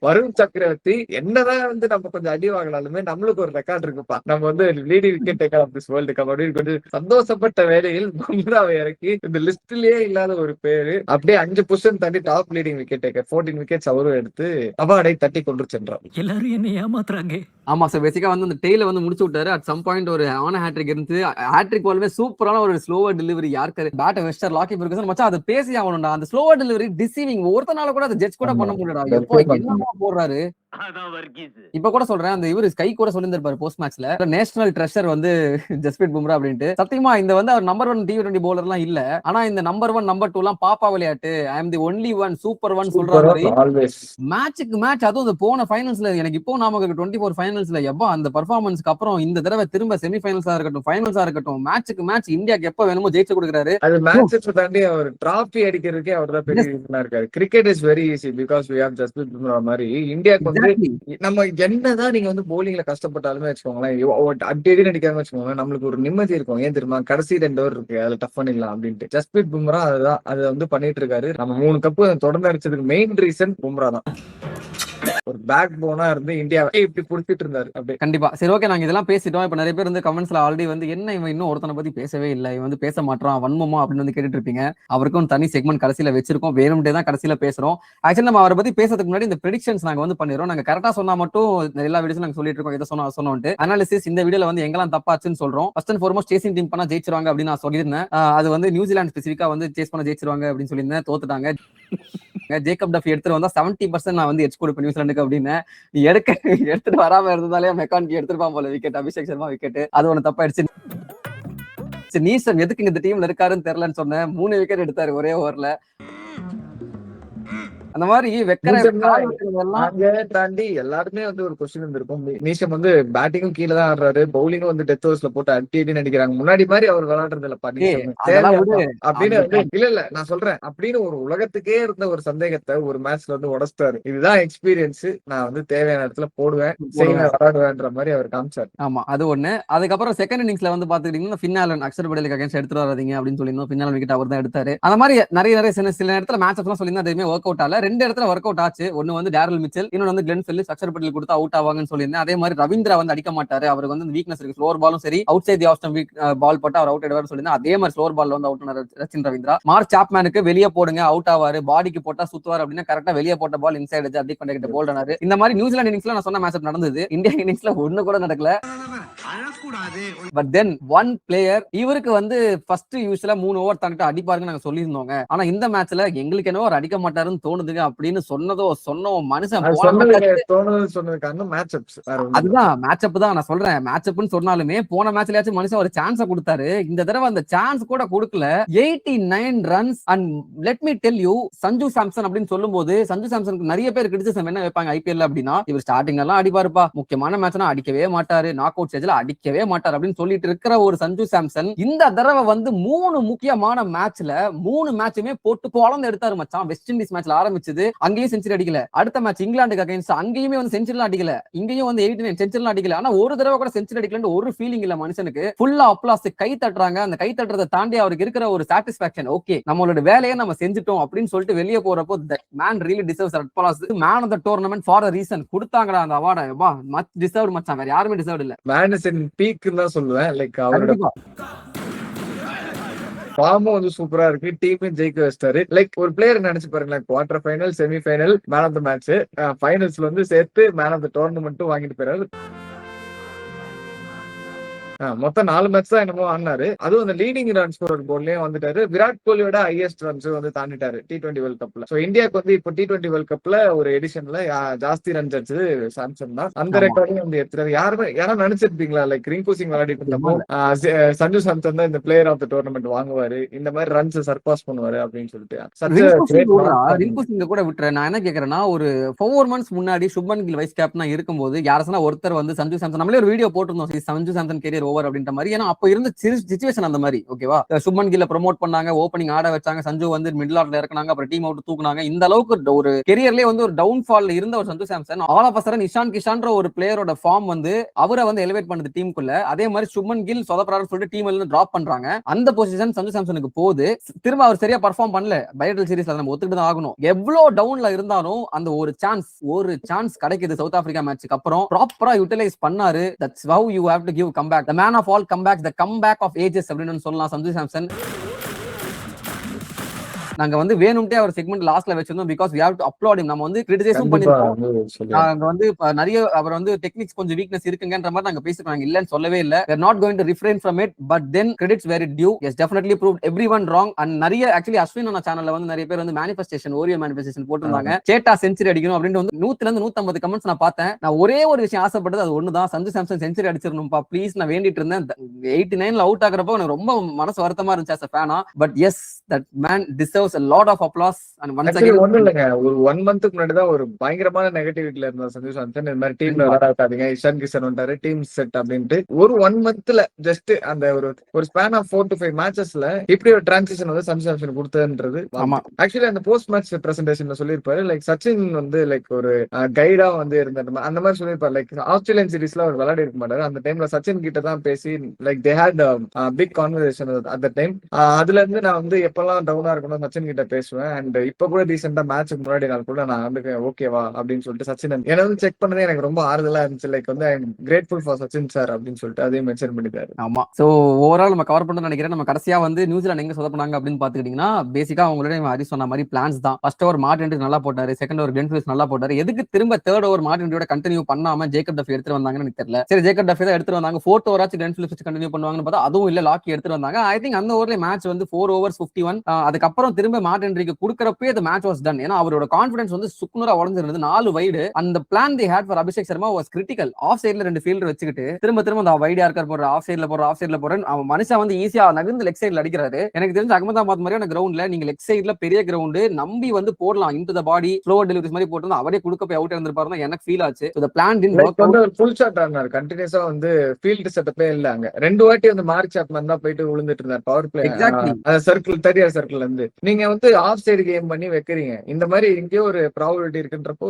வருண் சக்கரவர்த்தி என்னதான் வந்து நம்ம கொஞ்சம் அடி வாங்கினாலுமே நம்மளுக்கு ஒரு ரெக்கார்ட் இருக்குப்பா, நம்ம வந்து leading wicket taker of this world cup அப்படின்னு கொஞ்சம் சந்தோஷப்பட்ட வேளையில் பும்ராவை இறக்கி இந்த லிஸ்ட்லயே இல்லாத ஒரு பேரு அப்படியே 5 பொசிஷன் தாண்டி top leading wicket taker 14 wickets அவரும் எடுத்து அவார்டை தட்டி கொண்டு சென்றார். எல்லாரும் என்ன ஏமாத்துறாங்க. ஆமா சார், பேசிக்கா வந்து அந்த டெய்ல வந்து முடிச்சு விட்டாரு. அட் சம் பாயிண்ட் ஒரு ஆன ஹேட்ரிக் இருந்து ஹேட்ரிக் போலவே சூப்பரான ஒரு ஸ்லோவர் டெலிவரி யாருக்கு பேட் வெஸ்டர் லாக்கி பெர்குசன் மச்சான் அது பேசி ஆகணும்டா. அந்த ஸ்லோவர் டெலிவரி டிசீவிங், ஒருத்தனால கூட அதை ஜட்ஜ் கூட பண்ண முடியலடா. எப்போ என்னமா போடுறாரு. இப்ப கூட சொல்றேன், அந்த இவரு ஸ்கை கூட சொல்லியிருந்திருப்பாரு போஸ்ட் மேட்ச்ல நேஷனல் ட்ரெஷர் வந்து ஜஸ்பிரீத் பும்ரா அப்படின்ட்டு. சத்தியமா இந்த வந்து அவர் நம்பர் 1 T20 பவுலர் எல்லாம் இல்ல, ஆனா இந்த நம்பர் 1 நம்பர் 2 எல்லாம் பாப்பா விளையாட்டு I am the only one super one சொல்ற மாதிரி மேட்சுக்கு மேட்ச். அதுவும் இந்த போன ஃபைனல்ஸ்ல எனக்கு இப்போ நமக்கு 24 ஃபைனல்ஸ்ல எப்ப அந்த பெர்ஃபார்மன்ஸ்க்கு அப்புறம் இந்த தடவை திரும்ப செமி ஃபைனல்ஸா இருக்கட்டும் ஃபைனல்ஸா இருக்கட்டும் மேட்சுக்கு மேட்ச் இந்தியாக்கு எப்ப வேணுமோ ஜெயிச்சு கொடுக்குறாரு. அது மேட்சஸ் தாண்டி அவர் டிராபி அடிக்கிறதுக்கே அவர் தான் பெரிய இருக்காரு. Cricket is very easy because we have Jasprit Bumrah மாதிரி. இந்தியாவுக்கு வந்து நம்ம என்னதான் நீங்க வந்து போலிங்ல கஷ்டப்பட்டாலுமே வச்சுக்கோங்களேன், அடி அடிக்காம வச்சுக்கோங்க, நம்மளுக்கு ஒரு நிம்மதி இருக்கும். ஏன் தெரியுமா, கடைசி 2 ஓவர் இருக்கு, அதுல டஃப் பண்ணிடலாம் அப்படின்ட்டு. ஜஸ்பிரீத் பும்ரா அதுதான் அதை வந்து பண்ணிட்டு இருக்காரு. நம்ம 3 கப்பு தொடர்ந்து அடிச்சதுக்கு மெயின் ரீசன் பும்ரா தான். ஒரு பேக் போனா இருந்து இந்தியாவை இப்படி புடிச்சிட்டு இருந்தாரு அப்படியே. கண்டிப்பா. சரி, ஓகே, நாங்க இதெல்லாம் பேசிட்டோம். இப்ப நிறைய பேர் வந்து கமெண்ட்ஸ்ல ஆல்ரெடி வந்து என்ன இவன் இன்னும் ஒருத்தனை பத்தி பேசவே இல்லை, இவன் வந்து பேச மாட்டான் வன்மமா அப்படின்னு வந்து கேட்டுட்டு இருப்பீங்க. அவருக்கும் தனி செக்மெண்ட் கடைசியில வச்சிருக்கோம், வேணும்ட்டே தான் கடைசியில பேசுறோம். ஆக்சுவலி நம்ம அவரை பத்தி பேசுறதுக்கு முன்னாடி இந்த ப்ரெடிக்ஷன்ஸ் நாங்க வந்து பண்ணிடுறோம். நாங்க கரெக்டா சொன்னா மட்டும் எல்லா வீடியோஸும் நாங்க சொல்லிட்டு இருக்கோம், இதை சொன்னோம் அனாலிசிஸ். இந்த வீடியோல வந்து எங்கெல்லாம் தப்பாச்சுன்னு சொல்றோம். First and foremost chasing team பண்ணா ஜெயிச்சிருவாங்க அப்படின்னு நான் சொல்லியிருந்தேன். அது வந்து நியூசிலாந்து ஸ்பெசிஃபிக்கா வந்து சேஸ் பண்ண ஜெயிச்சிருவாங்க அப்படின்னு சொல்லியிருந்தேன், தோத்துட்டாங்க. ஜேக்கப் டஃபி எடுத்துட்டு வந்தா 70% நான் வந்து எச் கொடுப்பேன் நியூசிலாந்துக்கு அப்படின்னு. நீ எடுத்துட்டு வராம இருந்ததாலே மெக்கானிக் எடுத்துருப்பான் போல விக்கெட், அபிஷேக் சர்மா விக்கெட், அது ஒண்ணு தப்பாயிடுச்சு. நீசம் எதுக்கு இந்த டீம்ல இருக்காருன்னு தெரியலன்னு சொன்னேன், 3 விக்கெட் எடுத்தாரு ஒரே ஓவர்ல. அந்த மாதிரி தாண்டி எல்லாருமே வந்து ஒரு கொஸ்டின் இருந்திருக்கும். நீஷம் வந்து பேட்டிங்கும் கீழே தான் ஆடுறாரு, பவுலிங்கும் வந்து டெத் ஓவர்ஸ்ல போட்டு அடி நடிக்கிறாங்க. முன்னாடி மாதிரி அவர் விளையாடுறது இல்ல அப்படின்னு இல்ல நான் சொல்றேன் அப்படின்னு ஒரு உலகத்துக்கே இருந்த ஒரு சந்தேகத்தை ஒரு மேட்ச்ல வந்து உடச்சிட்டாரு. இதுதான் எக்ஸ்பீரியன்ஸ், நான் வந்து தேவையான இடத்துல போடுவேன் விளையாடுவேன்ற மாதிரி அவர் காமிச்சார். ஆமா, அது ஒண்ணு. அதுக்கப்புறம் செகண்ட் இன்னிங்ஸ்ல வந்து பாத்துக்கிட்டீங்கன்னா ஃபின்னாலன் அக்ஷர் படேலுக்கு அகைன்ஸ்ட் எடுத்துட்டு வராதீங்க அப்படின்னு சொல்லியிருந்தோம். ஃபின்னாலன் விக்கெட் அவர் தான் எடுத்தாரு. அந்த மாதிரி நிறைய சில இடத்துல மேட்ச் எல்லாம் சொல்லியிருந்தா எதுவுமே ஒர்க் அவுட் ஆகல. 2 இடத்துல ஒர்க் அவுட் ஆச்சு. ஒன்னு வந்து டேரல் மிச்சல், இன்னொன்னு வந்து கிளென் ஃபெல்லிஸ் அக்ஷர் பட்டேல் கொடுத்து அவுட் ஆவாங்கன்னு சொல்லியிருந்தேன். அதே மாதிரி ரவீந்திரா வந்து அடிக்க மாட்டாரு, அவருக்கு வந்து வீக்னஸ் இருக்கு, ஸ்லோர் பாலும் சரி out side the of stump பால் போட்டு அவர் அவுட் ஆயிடுவார் சொல்லியிருந்தேன். அதே மாதிரி ஸ்லோர் பால் வந்து அவுட் ஆனார் ரச்சின் ரவீந்திரா. மார்க் சாப்மேனுக்கு வெளியே போடுங்க அவுட் ஆவாரு, பாடிக்கு போட்டா சுத்துவார் அப்படின்னு கரெக்டா வெளியே போட்ட பால் இன்சைட் எட்ஜ் அப்படி கொண்டு போல்ட் ஆனாரு. இந்த மாதிரி நியூசிலாந்து இன்னிங்ஸ்ல நான் சொன்ன மேட்ச் நடந்தது. இந்தியா இன்னிங்ஸ்ல ஒண்ணு கூட நடக்கல. பட் தென் ஒன் பிளேயர் இவருக்கு வந்து ஃபர்ஸ்ட் யூஸ்ல 3 ஓவர் தாண்டிட்டு அடிப்பாருன்னு நாங்க சொல்லியிருந்தோங்க. ஆனா இந்த மேட்ச்ல எங்களுக்கு என்னவோ அவர் அடிக்க மாட்டாருன்னு தோணுதுங்க அப்படின்னு சொன்னோம் மனுஷன். அதுதான் மேட்ச் அப் தான் நான் சொல்றேன். மேட்ச் அப்னு சொன்னாலுமே போன மேட்ச்லயாச்சும் மனுஷன் ஒரு சான்ஸ் கொடுத்தாரு. இந்த தடவை அந்த சான்ஸ் கூட கொடுக்கல. 89 runs and let me tell you, Sanju Samson அப்படின்னு சொல்லும் போது சஞ்சு சாம்சனுக்கு நிறைய பேர் கிரிட்டிசிசம் என்ன வைப்பாங்க ஐபிஎல் அப்படின்னா, இவர் ஸ்டார்டிங் எல்லாம் அடிப்பாருப்பா, முக்கியமான மேட்ச்னா அடிக்கவே மாட்டாரு, நாக் அவுட் ஸ்டேஜ்ல அடிக்கவே மாட்டார் அப்படின்னு சொல்லிட்டு இருக்கிற ஒரு சஞ்சு சாம்சன் இந்த தடவை வந்து 3 முக்கியமான மேட்ச்ல 3 மேட்சுமே போட்டு பொளந்து எடுத்தாரு மச்சான். வெஸ்ட் இண்டீஸ் மேட்ச்ல ஆரம்பிச்சது, அங்கேயும் செஞ்சுரி அடிக்கல. அடுத்த மேட்ச் இங்கிலாந்துக்கு அகைன்ஸ்ட் அங்கேயுமே வந்து செஞ்சுரி அடிக்கல, இங்கேயும் வந்து 89 செஞ்சுரி அடிக்கல. ஆனா ஒரு தடவை கூட செஞ்சுரி அடிக்கலன்னு ஒரு ஃபீலிங் இல்ல மனுஷனுக்கு. ஃபுல்லா அப்ளாஸ், கை தட்டுறாங்க. அந்த கை தட்டுறதை தாண்டி அவருக்கு இருக்கிற ஒரு சாட்டிஸ்பாக்சன், ஓகே நம்மளோட வேலையை நம்ம செஞ்சுட்டோம் அப்படின்னு சொல்லிட்டு வெளியே போறப்போ man really deserves applause. Man of the tournament for a reason கொடுத்தாங்கடா அந்த அவார்டை. மச் டிசர்வ்ட் மச்சான், வேற யாருமே டிசர்வ்ட் இல்ல. மேன் இஸ் இன் பீக் தான் சொல்லுவேன். லைக் அவரோட ஃபார்மும் வந்து சூப்பரா இருக்கு, டீமும் ஜெயிக்க வச்சிட்டாரு. லைக் ஒரு பிளேயர் நினைச்சு பாருங்களேன், quarter final, semi final, man of the match, ஃபைனல்ஸ்ல வந்து சேர்த்து மேன் ஆஃப் த டோர்னமெண்ட்டும் வாங்கிட்டு போயிறாரு. மொத்தம் 4 மேட்ச் தான் என்னமோ ஆனாரு. அதுவும் அந்த லீடிங் ரன் ஸ்கோரர் போர்ட்லயும் வந்துட்டாரு. விராட் கோலியோட ஹையஸ்ட் ரன்ஸ் வந்து தாண்டிட்டாரு T20 வேர்ல்ட் கப்ல. சோ இந்தியாவுக்கு வந்து இப்போ T20 வேர்ல்ட் கப்ல ஒரு எடிஷன்ல ஜாஸ்தி ரன்ஸ் அடிச்சது சாம்சன் தான். அந்த ரெக்கார்டையும் வந்து எடுத்துறாரு. யாரும் நினைச்சிருப்பீங்களா லைக் ரிங்கு சிங் விளையாடிட்டு இருந்தப்போ சஞ்சு சாம்சன் தான் இந்த பிளேயர் ஆஃப் த டோர்னமெண்ட் வாங்குவாரு, இந்த மாதிரி ரன்ஸ் சர்பாஸ் பண்ணுவாரு அப்படின்னு சொல்லிட்டு. ரிங்கு சிங் கூட விட்டுறேன். நான் என்ன கேக்குறேன்னா, ஒரு 4 months முன்னாடி சுப்மன் கில் வைஸ் கேப்டனா இருக்கும்போது யாரசனா ஒருத்தர் வந்து சஞ்சு சாம்சன், நம்மளே ஒரு வீடியோ போட்டிருந்தோம், சஞ்சு சாம்சன் கேரியர் ஓவர் அப்படின்ற மாதிரி. ஏன்னா அப்ப இருந்த சிச்சுவேஷன் அந்த மாதிரி. ஓகேவா, சுப்மன் கில்ல ப்ரோமோட் பண்ணாங்க, ஓப்பனிங் ஆட வச்சாங்க, சஞ்சு வந்து மிடில் ஆர்டர்ல இறக்குனாங்க, அப்புறம் டீம் அவுட் தூக்குனாங்க. இந்த அளவுக்கு ஒரு கெரியர்லயே வந்து ஒரு டவுன் ஃபால்ல இருந்த ஒரு Sanju Samson all of a sudden Ishan கிஷான்ற ஒரு பிளேயரோட ஃபார்ம் வந்து அவரை வந்து எலிவேட் பண்ணுது டீமுக்குள்ள. அதே மாதிரி சுப்மன் கில் சொதப்பறாருன்னு சொல்லிட்டு டீம்ல இருந்து டிராப் பண்றாங்க. அந்த பொசிஷன் சஞ்சு சாம்சனுக்கு போகுது. திரும்ப அவர் சரியா பர்ஃபார்ம் பண்ணல பைலேட்டரல் சீரிஸ்ல, நம்ம ஒத்துக்கிட்டு தான் ஆகணும். எவ்வளவு டவுன்ல இருந்தாலும் அந்த ஒரு சான்ஸ் கிடைக்குது சவுத் ஆப்பிரிக்கா மேட்சுக்கு அப்புறம், ப்ராப்பரா யூட்டிலைஸ் பண்ணாரு. That's how you have to give comeback, the man of all comebacks, the comeback of ages அப்படின்னு சொல்லலாம் சஞ்சு சாம்சன். நாங்க வந்து வேணும்ட்டே அவர் செக்மெண்ட் லாஸ்ட்ல வச்சிருந்தோம் because we have to applaud him. நம்ம வந்து கிரிட்டிசைஸும் பண்ணிருக்கோம். நாங்க வந்து நிறைய அவர் வந்து டெக்னிக்ஸ் கொஞ்சம் வீக்னஸ் இருக்குங்கன்ற மாதிரி நாங்க பேசிருக்கோம், இல்லன்னு சொல்லவே இல்ல. we are not going to refrain from it, but then credits where it due. Yes, definitely proved everyone wrong. and நிறைய actually அஸ்வின் அண்ணா சேனல்ல வந்து நிறைய பேர் வந்து மேனிஃபெஸ்டேஷன் ஓரியோ மேனிஃபெஸ்டேஷன் போட்டுருந்தாங்க, சேட்டா செஞ்சுரி அடிக்கணும் அப்படின்னு வந்து 100ல இருந்து 150 கமெண்ட்ஸ் நான் பார்த்தேன். நான் ஒரே ஒரு விஷயம் ஆசைப்பட்டது, அது ஒண்ணுதான், சஞ்சு சாம்சன் செஞ்சுரி அடிச்சிரணும்பா ப்ளீஸ் நான் வேண்டிட்டு இருந்தேன். 89ல அவுட் ஆகுறப்போ எனக்கு ரொம்ப மனசு வருத்தமா இருந்துச்சு as a fan. but yes, that man deserves a lot of applause. and once again ஒண்ணும் இல்லைங்க, ஒரு 1 மந்த்துக்கு முன்னாடி தான் ஒரு பயங்கரமான நெகட்டிவிட்டில இருந்தா சஞ்சு சாம்சன். இந்த மாதிரி டீம்ல விளையாடாதீங்க, இஷான் கிஷன் வந்துட்டாரு, டீம் செட் அப்படின்ட்டு ஒரு 1 மந்த்ல ஜஸ்ட் அந்த ஒரு ஸ்பேன் ஆஃப் 4 to 5 மேட்சஸ்ல இப்படி ஒரு டிரான்சிஷன் வந்து சஞ்சு சாம்சன் கொடுத்ததுன்றது. ஆக்சுவலி அந்த போஸ்ட் மேட்ச் பிரசன்டேஷன்ல சொல்லியிருப்பாரு, லைக் சச்சின் வந்து லைக் ஒரு கைடா வந்து இருந்த அந்த மாதிரி சொல்லியிருப்பாரு. லைக் ஆஸ்திரேலியன் சீரீஸ்ல அவர் விளையாடி இருக்க மாட்டாரு, அந்த டைம்ல சச்சின் கிட்ட தான் பேசி like they had big conversation அந்த டைம். அதுல இருந்து நான் வந்து எப்பெல்லாம் டவுனா இருக்கணும் சச்சின் கிட்ட பேசுவேன். அண்ட் இப்ப கூட ரீசெண்டா மேட்சுக்கு முன்னாடி நாள் கூட நான் வந்து ஓகேவா அப்படின்னு சொல்லிட்டு சச்சின் என்ன வந்து செக் பண்ணதே எனக்கு ரொம்ப ஆறுதலா இருந்துச்சு. லைக் வந்து I am grateful for Sachin sir அப்படின்னு சொல்லிட்டு அதையும் மென்ஷன் பண்ணிட்டாரு. ஆமா, சோ ஓவரால் நம்ம கவர் பண்ண நினைக்கிறேன். நம்ம கடைசியா வந்து நியூசிலாந்து எங்க சொதப்பினாங்க அப்படின்னு பாத்துக்கிட்டீங்கன்னா, பேசிக்கா அவங்களோட ஹரி சொன்ன மாதிரி பிளான்ஸ் தான். ஃபர்ஸ்ட் ஓவர் மார்டின் நல்லா போட்டாரு, செகண்ட் ஓவர் கிளென் பிலிப்ஸ் நல்லா போட்டாரு. எதுக்கு திரும்ப தேர்ட் ஓவர் மார்டினோட கண்டினியூ பண்ணாம ஜேக்கப் டஃபி எடுத்து வந்தாங்கன்னு எனக்கு தெரியல. சரி, ஜேக்கப் டஃபி தான் எடுத்து வந்தாங்க, ஃபோர்த் ஓவர் ஆச்சு கிளென் பிலிப்ஸ் கண்டினியூ பண்ணுவாங்கன்னு பார்த்தா அதுவும் இல்ல, லாக்கி எடுத்து வந்தாங்க. ஐ திங்க் அந்த ஓவர்ல மேட்ச் வந்து 4 overs 51. அதுக்கப்புறம் திரும்ப மார்டின்க்கு கொடுக்கறப்பே the match was done. ஏன்னா அவரோட கான்ஃபிடன்ஸ் வந்து சுக்குனரா உடைஞ்சிருந்தது. 4 வைடு. அந்த plan they had for Abhishek Sharma was critical. Off சைடுல 2 ஃபீல்டர் வச்சுக்கிட்டு திரும்ப அந்த வைட் யார்க்கர் போற ஆஃப் சைடுல போறேன். அவன் மனுஷன் வந்து ஈஸியா நகர்ந்து லெக் சைடுல அடிக்கிறாரு. எனக்கு தெரிஞ்ச அகமதாபாத் மாதிரியான கிரவுண்ட்ல நீங்க லெக் சைடுல பெரிய கிரவுண்ட் நம்பி வந்து போடலாம், into the body slower deliveries மாதிரி போட்டு அவரே குடுக்க போய் அவுட் இருந்திருப்பாருன்னு எனக்கு ஃபீல் ஆச்சு. the plan didn't work out. Full shot ஆனார் கண்டினியூஸா வந்து ஃபீல்ட் செட்டப்பே இல்ல. அங்க 2 வாட்டி வந்து மார்க் சாப்மன் தான் போயிட்டு விழுந்துட்டு இருந்தார் பவர் பிளே. அந்த சர்க்கிள் 30 சர்க்கிள்ல இருந்து நீங்க வந்து ஆஃப் சைடு கேம் பண்ணி வைக்கிறீங்க. இந்த மாதிரி இங்கேயே ஒரு ப்ராபபிலிட்டி இருக்குன்றப்போ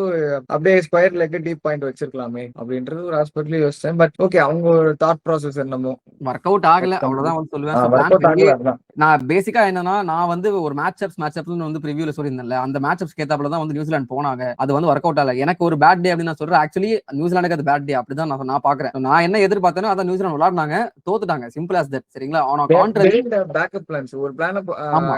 அப்படியே ஸ்கொயர் லெக் டீப் பாயிண்ட் வச்சிருக்கலாமே அப்படின்றது ஒரு ஆஸ்பெக்ட்ல யோசிச்சேன். பட் ஓகே, அவங்க ஒரு தாட் ப்ராசஸ் என்னமோ ஒர்க் அவுட் ஆகல, அவ்வளவுதான் வந்து சொல்லுவேன். நான் பேசிக்கா என்னன்னா, நான் வந்து ஒரு மேட்ச் அப்ஸ் வந்து ப்ரிவியூல சொல்லியிருந்தேன்ல, அந்த மேட்ச் அப்ஸ் கேத்தாப்புல தான் வந்து நியூசிலாந்து போனாங்க. அது வந்து ஒர்க் அவுட் ஆகல. எனக்கு ஒரு பேட் டே அப்படின்னு நான் சொல்றேன். ஆக்சுவலி நியூசிலாந்துக்கு அது பேட் டே அப்படிதான் நான் பாக்குறேன். நான் என்ன எதிர்பார்த்தேனோ அதான் நியூசிலாந்து விளையாடுனாங்க, தோத்துட்டாங்க. Simple as that. சரிங்களா? ஆனா கான்ட்ராரி பேக்கப் பிளான்ஸ் ஒரு பிளான்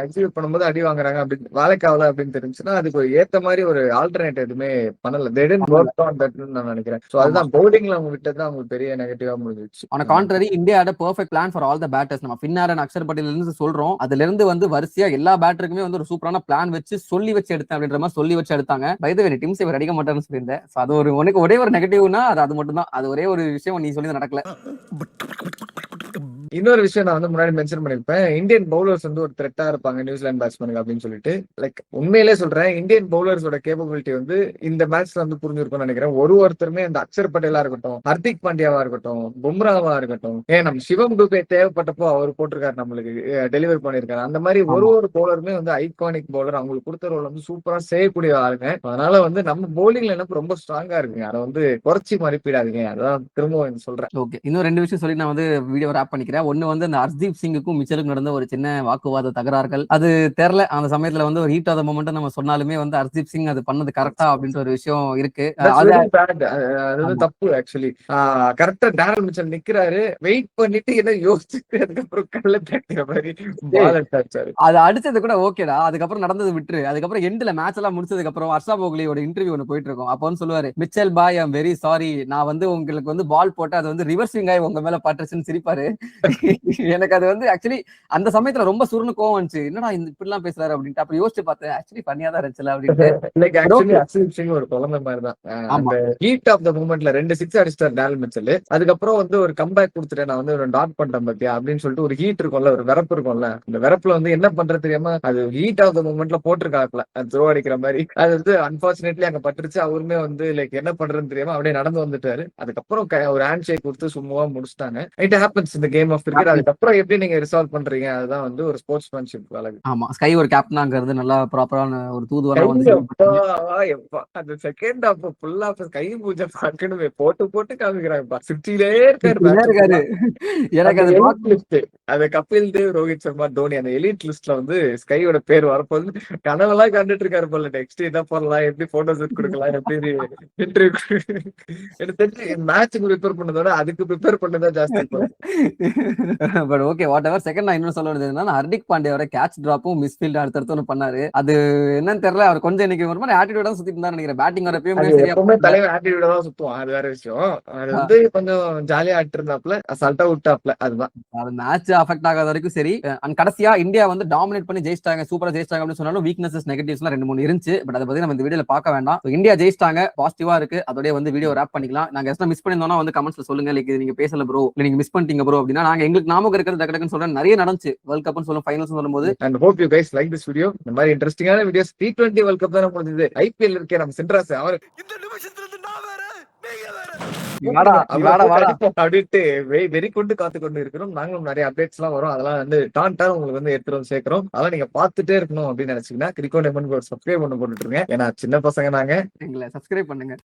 எக்ஸிக்யூட் பண்ணும்போது அடி வாங்குறாங்க அப்படி வேலைக்காவல அப்படின்னு தெரிஞ்சுன்னா அதுக்கு ஏத்த மாதிரி ஒரு ஆல்டர்னேட் எதுவுமே பண்ணல. they didn't work on that நான் நினைக்கிறேன். சோ அதுதான் பவுலிங்ல அவங்க விட்டது தான் உங்களுக்கு பெரிய நெகட்டிவா முடிஞ்சிச்சு. ஆனா contrary India had a perfect plan for all the batters. நம்ம பின்னாரன் அக்ஷர் பட்டேல் இருந்து சொல்றோம், அதுல இருந்து வந்து வரிசையா எல்லா பேட்டருக்குமே வந்து ஒரு சூப்பரான பிளான் வச்சு சொல்லி வச்சு எடுத்தேன் அப்படின்ற மாதிரி சொல்லி வச்சு எடுத்தாங்க. பை தி வே டீம் சேவர் அடிக்க மாட்டாருன்னு சொல்லியிருந்தேன். அது ஒரு உனக்கு ஒரே ஒரு நெகட்டிவ்னா அது மட்டும் தான். அது ஒரே ஒரு விஷயம் நீ சொல்லி நடக்கல. இன்னொரு விஷயம் நான் வந்து முன்னாடி மென்ஷன் பண்ணிருப்பேன், இந்தியன் பவுலர்ஸ் வந்து ஒரு த்ரெட்டா இருப்பாங்க நியூசிலாந்து பேட்ஸ்மேனுக்கு அப்படின்னு சொல்லிட்டு. லைக் உண்மையிலே சொல்றேன், இந்தியன் பவுலர்ஸோட கேப்பபிலிட்டி வந்து இந்த மேட்ச்ல வந்து புரிஞ்சிருக்கும்னு நினைக்கிறேன். ஒருத்தருமே அந்த அக்ஷர் பட்டேலா இருக்கட்டும், ஹர்திக் பாண்டியாவா இருக்கட்டும், பும்ராவா இருக்கட்டும், நம்ம சிவம் துபே தேவைப்பட்டப்போ அவர் போட்டிருக்காரு, நம்மளுக்கு டெலிவரி பண்ணிருக்காரு. அந்த மாதிரி ஒரு பவுலருமே வந்து ஐகானிக் பவுலர், அவங்களுக்கு கொடுத்த ரோல் வந்து சூப்பரா செய்யக்கூடிய ஆளுங்க. அதனால வந்து நம்ம பவுலிங்ல என்ன ரொம்ப ஸ்ட்ராங்கா இருக்குங்க, அதை வந்து குறைச்சி மதிப்பிடாதீங்க. அதான் திரும்ப சொல்றேன். ஓகே, இன்னும் 2 விஷயம் சொல்லி நான் வந்து வீடியோ ராப் பண்ணிக்கிறேன். ஒன்னு வந்து அந்த ஹர்தீப் சிங்குக்கும் மிச்சலுக்கும் நடந்த ஒரு சின்ன வாக்குவாத தகராறுகள். அது தெரியல, அந்த சமயத்துல வந்து ஒரு ஹீட் ஆஃப் த மொமெண்ட் நம்ம சொன்னாலுமே வந்து ஹர்தீப் சிங் அது பண்ணது கரெக்டா அப்படின்ற ஒரு விஷயம் இருக்கு. அது தப்பு. ஆக்சுவலி கரெக்டா டேரல் மிச்சல் நிக்கிறாரு, வெயிட் பண்ணிட்டு என்ன யோசிச்சுட்டு அதுக்கப்புறம் கல்ல தட்டுற மாதிரி பால் அடிச்சாரு. அது அடிச்சது கூட ஓகேடா, அதுக்கப்புறம் நடந்தது விட்டுரு. அதுக்கப்புறம் எண்ட்ல மேட்ச் எல்லாம் முடிச்சதுக்கு அப்புறம் ஹர்ஷா போக்லியோட இன்டர்வியூ ஒன்று போயிட்டு இருக்கும். அப்போ வந்து சொல்லுவாரு, மிச்சல் பாய் ஐ அம் வெரி சாரி, நான் வந்து உங்களுக்கு வந்து பால் போட்டு அது வந்து ரிவர்ஸ் ஸ்விங் ஆகி உங்க மேல பட்டுச்சுன்னு சிரிப்பாரு. எனக்கு அது வந்து ஆக்சுவலி அந்த சமயத்துல ரொம்ப சுருன்னு கோவம் வந்துச்சு. என்னடா இந்த இப்படி எல்லாம் பேசுறாரு அப்படின்ட்டு. அப்ப யோசிச்சு பார்த்தேன், ஆக்சுவலி பண்ணியா தான் இருந்துச்சுல அப்படின்ட்டு. லைக் ஆக்சுவலி அக்ஷதீப் சிங் ஒரு குழந்தை மாதிரி தான். ஆமா. அந்த ஹீட் ஆஃப் த மூமெண்ட்ல 2 6 அடிச்சிட்டார் டேல் மிச்சல். அதுக்கப்புறம் வந்து ஒரு கம்பேக் கொடுத்துட்டேன், நான் வந்து ஒரு டாட் பண்ணிட்டேன் பாத்தியா அப்படின்னு சொல்லிட்டு ஒரு ஹீட் இருக்கும்ல, ஒரு விறப்பு இருக்கும்ல, அந்த விறப்புல வந்து என்ன பண்றது தெரியாம அது ஹீட் ஆஃப் த மூமெண்ட்ல போட்டிருக்காப்ல அது த்ரோ அடிக்கிற மாதிரி. அது வந்து அன்பார்ச்சுனேட்லி அங்க பட்டுருச்சு. அவருமே வந்து லைக் என்ன பண்றதுன்னு தெரியாம அப்படியே நடந்து வந்துட்டாரு. அதுக்கப்புறம் ஒரு ஹேண்ட் ஷேக் கொடுத்து சும்மாவா முடிச்சிட்டாங்க. இட் ஹேப்பன்ஸ் இந்த கேம் ஆஃப் கிரிக்கெட். அதுக்கப்புறம் எப்படி நீங்க ரிசால்வ் பண்றீங்க, அதுதான் வந்து ஒரு ஸ்போர்ட்ஸ்மேன்ஷிப் அழகு. ஆமா, ஸ்கை ஒரு கேப்டனாங்கிறது நல்லா ப்ராப்பரான ஒரு தூதுவரா வந்து அந்த செகண்ட் ஹாஃப் ஃபுல் ஆஃப் கை பூஜை பார்க்கணுமே, போட்டு போட்டு காமிக்கிறாங்க. 60லே இருக்காரு. எனக்கு அது லிஸ்ட் அது கபில் தேவ், ரோஹித் சர்மா, தோனி அந்த எலிட் லிஸ்ட்ல வந்து ஸ்கையோட பேர் வரப்போது கனவெல்லாம் கண்டுட்டு இருக்காரு போல. நெக்ஸ்ட் என்ன பண்ணலாம், எப்படி போட்டோ ஷூட் கொடுக்கலாம், எப்படி இன்டர்வியூ. எனக்கு தெரிஞ்சு மேட்சுக்கு ப்ரிப்பேர் பண்ணதோட அதுக்கு ப்ரிப்பேர் பண்ணதா ஜாஸ்தி. But okay, what ever. Second நான் இன்னும் சொல்ல வேண்டியது என்னன்னா, ஹர்திக் பாண்டியாவோட கேட்ச் டிராப்பும் மிஸ்ஃபீல்ட் அடுத்தடுத்து ஒன்று பண்ணாரு. அது என்னன்னு தெரியல, அவர் கொஞ்சம் இன்னைக்கு ஒரு மாதிரி ஆட்டிடியூடா சுத்திட்டு இருந்தா நினைக்கிறேன். பேட்டிங் எப்பவுமே தலைவர் ஆட்டிடியூடா தான் சுத்துவான், அது வேற விஷயம். அது வந்து கொஞ்சம் ஜாலியா ஆட்டு இருந்தாப்ல, அசால்ட்டா விட்டாப்ல. அதுதான் அது மேட்ச் அஃபெக்ட் ஆகாத வரைக்கும் சரி. அண்ட் கடைசியா இந்தியா வந்து டாமினேட் பண்ணி ஜெயிச்சிட்டாங்க, சூப்பரா ஜெயிச்சிட்டாங்க அப்படின்னு சொன்னாலும் வீக்னஸஸ் நெகட்டிவ்ஸ்லாம் 2-3 இருந்துச்சு. பட் அதை பத்தி நம்ம இந்த வீடியோல பார்க்க வேண்டாம். இந்தியா ஜெயிச்சிட்டாங்க, பாசிட்டிவா இருக்கு. அதோட வந்து வீடியோ ரேப் பண்ணிக்கலாம். நாங்க எல்லாம் மிஸ் பண்ணிருந்தோம்னா வந்து கமெண்ட்ஸ்ல சொல்லுங்க, லைக் நீங்க பேசல ப்ரோ, இல்ல நீங்க மிஸ் பண்ணிட்டீங்க ப்ரோ அப்படின்னா நாங்க எங்களுக்கு நாமக்கு இருக்கிறது டக்கு சொல்றேன். நிறைய நடந்துச்சு வேர்ல்ட் கப்னு சொல்லும், ஃபைனல்ஸ் சொல்லும்போது. And hope you guys like this video. இந்த மாதிரி இன்ட்ரெஸ்டிங்கான வீடியோஸ் T20 வேர்ல்ட் கப் தான் முடிஞ்சது. IPL இருக்கே நம்ம சென்ட்ராஸ் அவர் இந்த நிமிஷத்துல இருந்து நான் வேற நீங்க வேற அப்படின்ட்டு வெறி கொண்டு காத்து கொண்டு இருக்கிறோம். நாங்களும் நிறைய அப்டேட்ஸ் எல்லாம் வரும், அதெல்லாம் வந்து டான்டா உங்களுக்கு வந்து எடுத்துட்டு வந்து சேர்க்கிறோம். அதெல்லாம் நீங்க பாத்துட்டே இருக்கணும் அப்படின்னு நினைச்சீங்கன்னா கிரிக்கோ நெமன் சப்ஸ்கிரைப் பண்ண போட்டுருங்க. ஏன்னா சின்ன பசங்க நாங்க, எங்களை சப்ஸ்கிரைப் பண்ணுங்க.